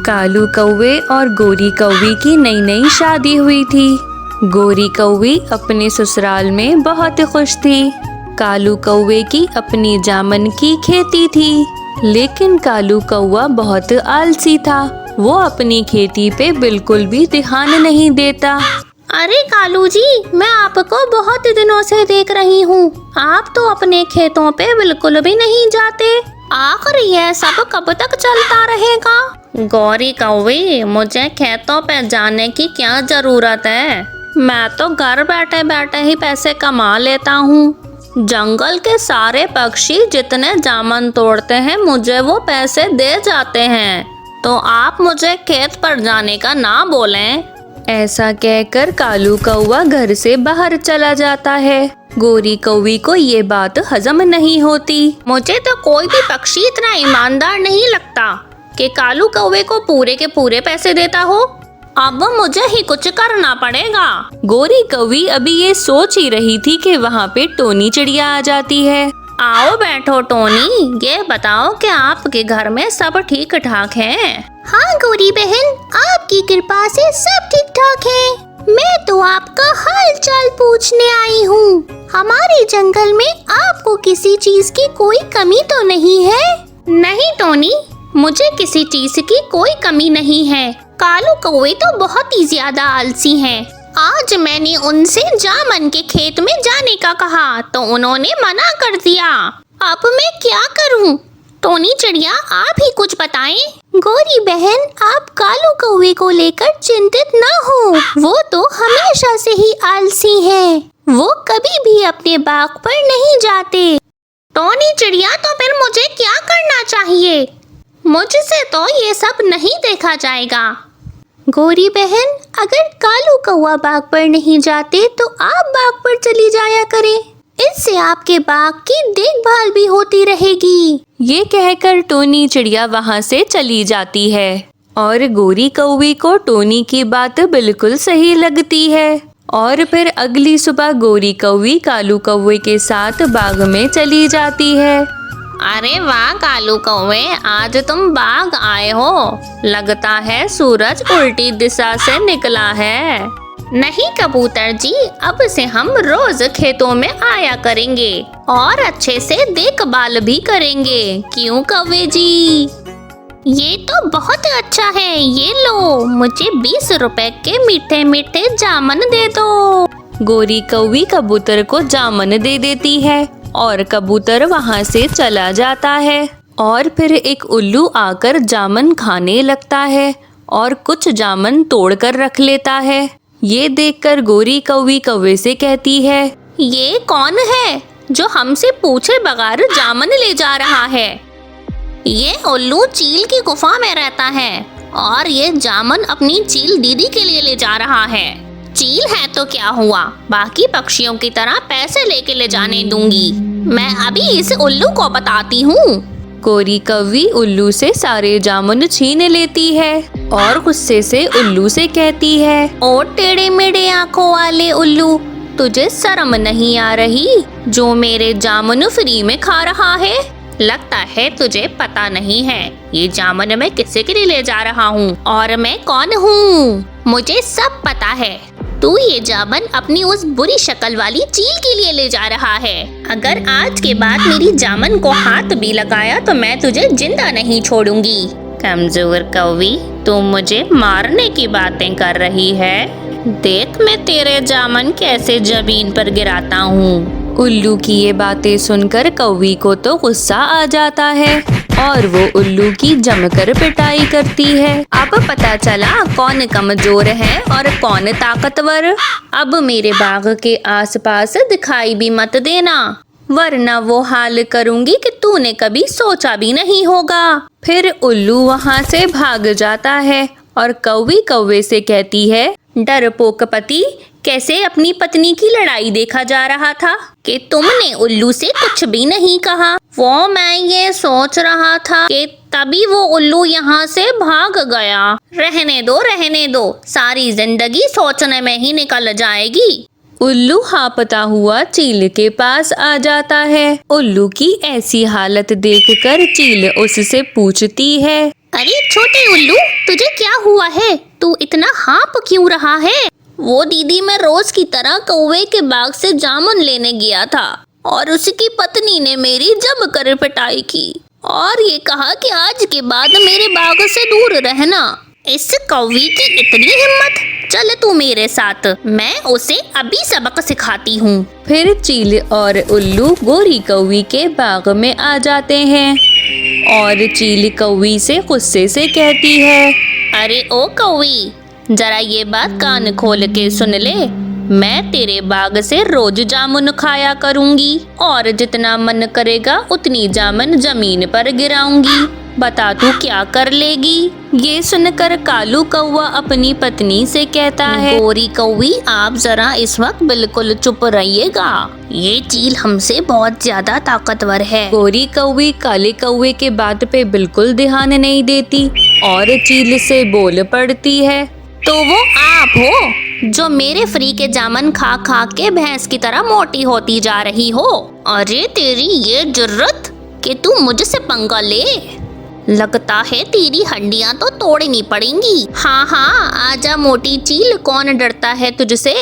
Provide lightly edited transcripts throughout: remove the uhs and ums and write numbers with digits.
कालू कौवे और गोरी कौवी की नई नई शादी हुई थी। गोरी कौवी अपने ससुराल में बहुत खुश थी। कालू कौवे की अपनी जामन की खेती थी, लेकिन कालू कौवा बहुत आलसी था। वो अपनी खेती पे बिल्कुल भी ध्यान नहीं देता। अरे कालू जी, मैं आपको बहुत दिनों से देख रही हूँ। आप तो अपने खेतों पे बिल्कुल भी नहीं जाते। आखिर यह सब कब तक चलता रहेगा? गौरी कौवी, मुझे खेतों पे जाने की क्या जरूरत है? मैं तो घर बैठे बैठे ही पैसे कमा लेता हूँ। जंगल के सारे पक्षी जितने जामुन तोड़ते हैं मुझे वो पैसे दे जाते हैं, तो आप मुझे खेत पर जाने का ना बोलें। ऐसा कहकर कालू कौवा घर से बाहर चला जाता है। गोरी कौवी को ये बात हजम नहीं होती। मुझे तो कोई भी पक्षी इतना ईमानदार नहीं लगता कि कालू कौवे को पूरे के पूरे पैसे देता हो। अब मुझे ही कुछ करना पड़ेगा। गोरी कौवी अभी ये सोच ही रही थी कि वहाँ पे टोनी चिड़िया आ जाती है। आओ बैठो टोनी, ये बताओ कि आपके घर में सब ठीक ठाक है? हाँ गोरी बहन, आपकी कृपा से सब ठीक ठाक है। मैं तो आपका हाल चाल पूछने आई हूँ। हमारे जंगल में आपको किसी चीज की कोई कमी तो नहीं है? नहीं टोनी, मुझे किसी चीज की कोई कमी नहीं है। कालू कौवे तो बहुत ही ज्यादा आलसी हैं। आज मैंने उनसे जामन के खेत में जाने का कहा तो उन्होंने मना कर दिया। अब मैं क्या करूं? टोनी चिड़िया, आप ही कुछ बताएं। गोरी बहन, आप कालू कौवे को लेकर चिंतित न हो। वो तो हमेशा से ही आलसी हैं। वो कभी भी अपने बाग पर नहीं जाते। टोनी चिड़िया, तो फिर मुझे क्या करना चाहिए? मुझसे तो ये सब नहीं देखा जाएगा। गोरी बहन, अगर कालू कौवा बाग पर नहीं जाते तो आप बाग पर चली जाया करें। इससे आपके बाग की देखभाल भी होती रहेगी। ये कहकर टोनी चिड़िया वहाँ से चली जाती है और गोरी कौवी को टोनी की बात बिल्कुल सही लगती है। और फिर अगली सुबह गोरी कौवी कालू कौवे के साथ बाग में चली जाती है। अरे वाह कालू कौवे, आज तुम बाग आए हो। लगता है सूरज उल्टी दिशा से निकला है। नहीं कबूतर जी, अब से हम रोज खेतों में आया करेंगे और अच्छे से देखभाल भी करेंगे। क्यों कौवे जी? ये तो बहुत अच्छा है। ये लो, मुझे 20 रुपए के मीठे मीठे जामुन दे दो। गोरी कौवी कबूतर को जामुन दे देती है और कबूतर वहाँ से चला जाता है। और फिर एक उल्लू आकर जामुन खाने लगता है और कुछ जामुन तोड़कर रख लेता है। ये देखकर गोरी कौवी कौवे से कहती है, ये कौन है जो हमसे पूछे बगैर जामुन ले जा रहा है? ये उल्लू चील की गुफा में रहता है और ये जामुन अपनी चील दीदी के लिए ले जा रहा है। चील है तो क्या हुआ, बाकी पक्षियों की तरह पैसे लेके ले जाने दूंगी। मैं अभी इस उल्लू को बताती हूँ। गोरी कौवी उल्लू से सारे जामुन छीन लेती है और गुस्से से उल्लू से कहती है, ओ टेढ़े मेढ़े आंखों वाले उल्लू, तुझे शर्म नहीं आ रही जो मेरे जामुन फ्री में खा रहा है? लगता है तुझे पता नहीं है ये जामुन मैं किसके लिए ले जा रहा हूँ और मैं कौन हूँ। मुझे सब पता है। तू ये जामुन अपनी उस बुरी शक्ल वाली चील के लिए ले जा रहा है। अगर आज के बाद मेरी जामुन को हाथ भी लगाया तो मैं तुझे जिंदा नहीं छोड़ूंगी। कमजोर कौवी, तू मुझे मारने की बातें कर रही है। देख मैं तेरे जामुन कैसे जमीन पर गिराता हूँ। उल्लू की ये बातें सुनकर कौवी को तो गुस्सा आ जाता है और वो उल्लू की जमकर पिटाई करती है। अब पता चला कौन कमजोर है और कौन ताकतवर। अब मेरे बाग के आसपास दिखाई भी मत देना, वरना वो हाल करूंगी कि तूने कभी सोचा भी नहीं होगा। फिर उल्लू वहाँ से भाग जाता है और कौवी कौवे से कहती है, डरपोक पति, कैसे अपनी पत्नी की लड़ाई देखा जा रहा था कि तुमने उल्लू से कुछ भी नहीं कहा। वो मैं ये सोच रहा था कि तभी वो उल्लू यहाँ से भाग गया। रहने दो, सारी जिंदगी सोचने में ही निकल जाएगी। उल्लू हापता हुआ चील के पास आ जाता है। उल्लू की ऐसी हालत देखकर चील उससे पूछती है, अरे छोटे उल्लू, तुझे क्या हुआ है? तू इतना हाँप क्यों रहा है? वो दीदी, मैं रोज की तरह कौवे के बाग से जामुन लेने गया था और उसकी पत्नी ने मेरी जमकर पिटाई की और ये कहा कि आज के बाद मेरे बाग से दूर रहना। इस कौवी की इतनी हिम्मत! चल तू मेरे साथ, मैं उसे अभी सबक सिखाती हूँ। फिर चील और उल्लू गोरी कौवी के बाग में आ जाते हैं और चील कौवी से गुस्से से कहती है, अरे ओ कौवी, जरा ये बात कान खोल के सुन ले। मैं तेरे बाग से रोज जामुन खाया करूंगी और जितना मन करेगा उतनी जामुन जमीन पर गिराऊंगी। बता तू क्या कर लेगी? ये सुनकर कालू कौवा अपनी पत्नी से कहता है, गोरी कौवी, आप जरा इस वक्त बिल्कुल चुप रहिएगा। ये चील हमसे बहुत ज्यादा ताकतवर है। गोरी कौवी काले कौवे के बात पे बिल्कुल ध्यान नहीं देती और चील से बोल पड़ती है, तो वो आप हो जो मेरे फ्री के जामुन खा खा के भैंस की तरह मोटी होती जा रही हो। अरे तेरी ये जुर्रत कि तू मुझसे पंगा ले! लगता है तेरी हड्डियां तो तोड़नी पड़ेंगी। हाँ हाँ, आजा मोटी चील, कौन डरता है तुझसे?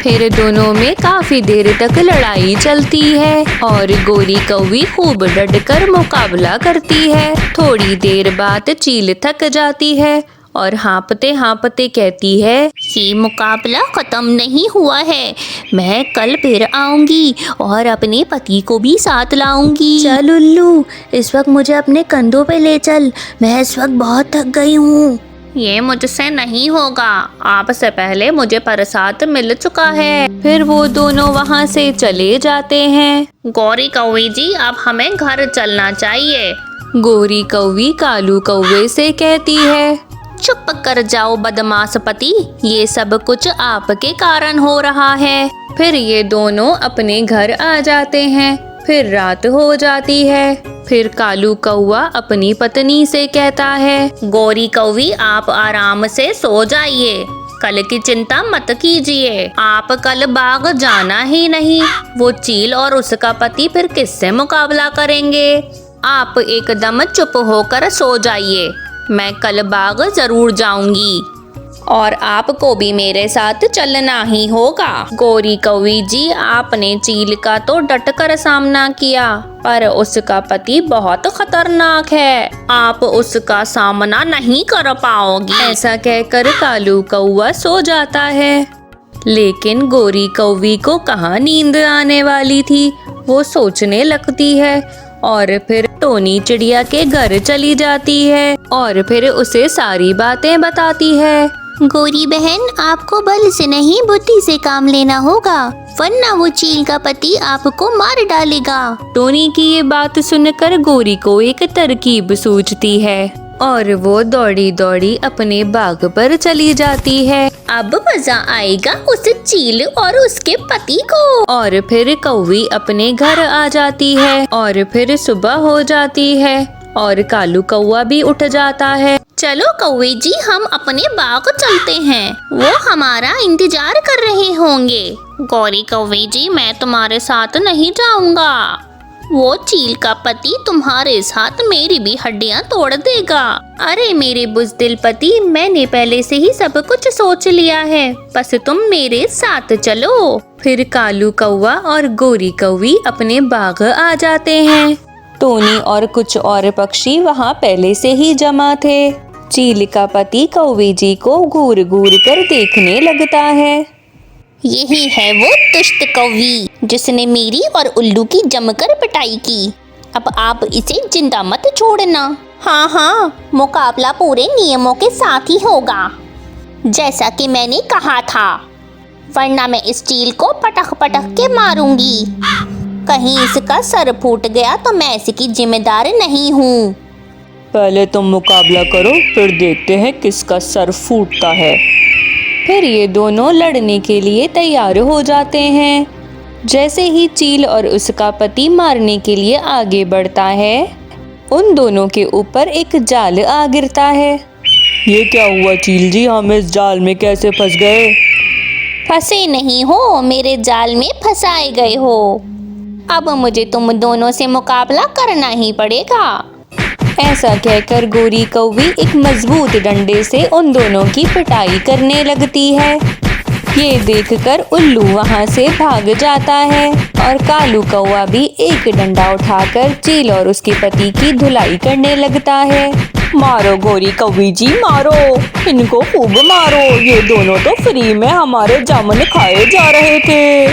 फिर दोनों में काफी देर तक लड़ाई चलती है और गोरी कौवी खूब डटकर मुकाबला करती है। थोड़ी देर बाद चील थक जाती है और हाँपते हाँपते कहती है, ये मुकाबला खत्म नहीं हुआ है। मैं कल फिर आऊंगी और अपने पति को भी साथ लाऊंगी। चल उल्लू, इस वक्त मुझे अपने कंधों पे ले चल, मैं इस वक्त बहुत थक गई हूँ। ये मुझसे नहीं होगा, आपसे पहले मुझे प्रसाद मिल चुका है। फिर वो दोनों वहाँ से चले जाते हैं। गौरी कौवी जी, अब हमें घर चलना चाहिए। गोरी कौवी कालू कौवे से कहती है, चुप कर जाओ बदमाश पति, ये सब कुछ आपके कारण हो रहा है। फिर ये दोनों अपने घर आ जाते हैं। फिर रात हो जाती है। फिर कालू कौवा अपनी पत्नी से कहता है, गोरी कौवी, आप आराम से सो जाइए, कल की चिंता मत कीजिए। आप कल बाग जाना ही नहीं। वो चील और उसका पति फिर किससे मुकाबला करेंगे? आप एकदम चुप होकर सो जाइए, मैं कल बाग जरूर जाऊंगी और आपको भी मेरे साथ चलना ही होगा। गोरी कौवी जी, आपने चील का तो डटकर सामना किया, पर उसका पति बहुत खतरनाक है, आप उसका सामना नहीं कर पाओगी। ऐसा कहकर कालू कौवा सो जाता है। लेकिन गोरी कौवी को कहाँ नींद आने वाली थी। वो सोचने लगती है और फिर टोनी चिड़िया के घर चली जाती है और फिर उसे सारी बातें बताती है। गोरी बहन, आपको बल से नहीं बुद्धि से काम लेना होगा, वरना वो चील का पति आपको मार डालेगा। टोनी की ये बात सुनकर गोरी को एक तरकीब सूझती है और वो दौड़ी दौड़ी अपने बाग पर चली जाती है। अब मजा आएगा उस चील और उसके पति को। और फिर कौवी अपने घर आ जाती है और फिर सुबह हो जाती है और कालू कौवा भी उठ जाता है। चलो कौवे जी, हम अपने बाग चलते हैं, वो हमारा इंतजार कर रहे होंगे। गौरी कौवे जी, मैं तुम्हारे साथ नहीं जाऊंगा, वो चील का पति तुम्हारे साथ मेरी भी हड्डियां तोड़ देगा। अरे मेरे बुज़दिल पति, मैंने पहले से ही सब कुछ सोच लिया है, बस तुम मेरे साथ चलो। फिर कालू कौवा और गोरी कौवी अपने बाग आ जाते हैं। टोनी और कुछ और पक्षी वहाँ पहले से ही जमा थे। चील का पति कौवी जी को घूर घूर कर देखने लगता है। यही है वो दुष्ट कौवी जिसने मेरी और उल्लू की जमकर पिटाई की। अब आप इसे जिंदा मत छोड़ना। हाँ हाँ, मुकाबला पूरे नियमों के साथ ही होगा, जैसा कि मैंने कहा था, वरना मैं इस चील को पटक पटक के मारूंगी। कहीं इसका सर फूट गया तो मैं इसकी जिम्मेदार नहीं हूँ। पहले तुम मुकाबला करो, फिर देखते हैं किसका सर फूटता है। फिर ये दोनों लड़ने के लिए तैयार हो जाते हैं। जैसे ही चील और उसका पति मारने के लिए आगे बढ़ता है, उन दोनों के ऊपर एक जाल आ गिरता है। ये क्या हुआ चील जी, हम इस जाल में कैसे फंस गए? फंसे नहीं हो, मेरे जाल में फंसाए गए हो। अब मुझे तुम दोनों से मुकाबला करना ही पड़ेगा। ऐसा कहकर गोरी कौवी एक मजबूत डंडे से उन दोनों की पिटाई करने लगती है। ये देखकर उल्लू वहाँ से भाग जाता है और कालू कौवा भी एक डंडा उठाकर चील और उसके पति की धुलाई करने लगता है। मारो गोरी कौवी जी मारो, इनको खूब मारो, ये दोनों तो फ्री में हमारे जामुन खाए जा रहे थे।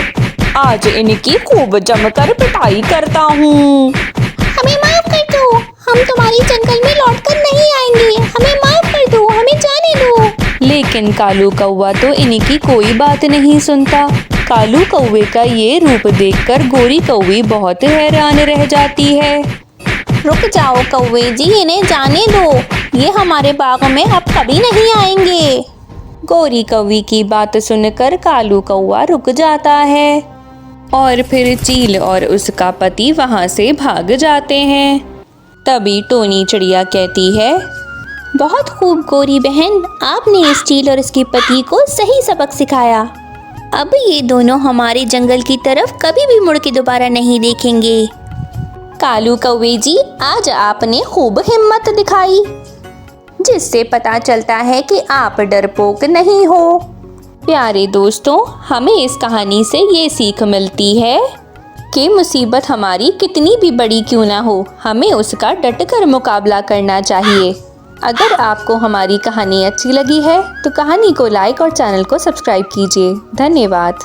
आज इनकी खूब जमकर पिटाई करता हूँ। हमें माफ कर दो, हम तुम्हारी जंगल में लौटकर नहीं आएंगे, हमें माफ कर दो, हमें जाने दो। लेकिन कालू कौवा तो इनकी कोई बात नहीं सुनता। कालू कौवे का ये रूप देखकर गोरी कौवी बहुत हैरान रह जाती है। रुक जाओ कौवे जी, इन्हें जाने दो, ये हमारे बाग में अब कभी नहीं आएंगे। गोरी कौवी की बात सुनकर कालू कौवा रुक जाता है और फिर चील और उसका पति वहाँ से भाग जाते हैं। तभी टोनी चिड़िया कहती है, बहुत खूब गोरी बहन, आपने इस चील और इसके पति को सही सबक सिखाया। अब ये दोनों हमारे जंगल की तरफ कभी भी मुड़ के दोबारा नहीं देखेंगे। कालू कौवे जी, आज आपने खूब हिम्मत दिखाई, जिससे पता चलता है कि आप डरपोक नहीं हो। प्यारे दोस्तों, हमें इस कहानी से ये सीख मिलती है कि मुसीबत हमारी कितनी भी बड़ी क्यों ना हो, हमें उसका डटकर मुकाबला करना चाहिए। अगर आपको हमारी कहानी अच्छी लगी है तो कहानी को लाइक और चैनल को सब्सक्राइब कीजिए। धन्यवाद।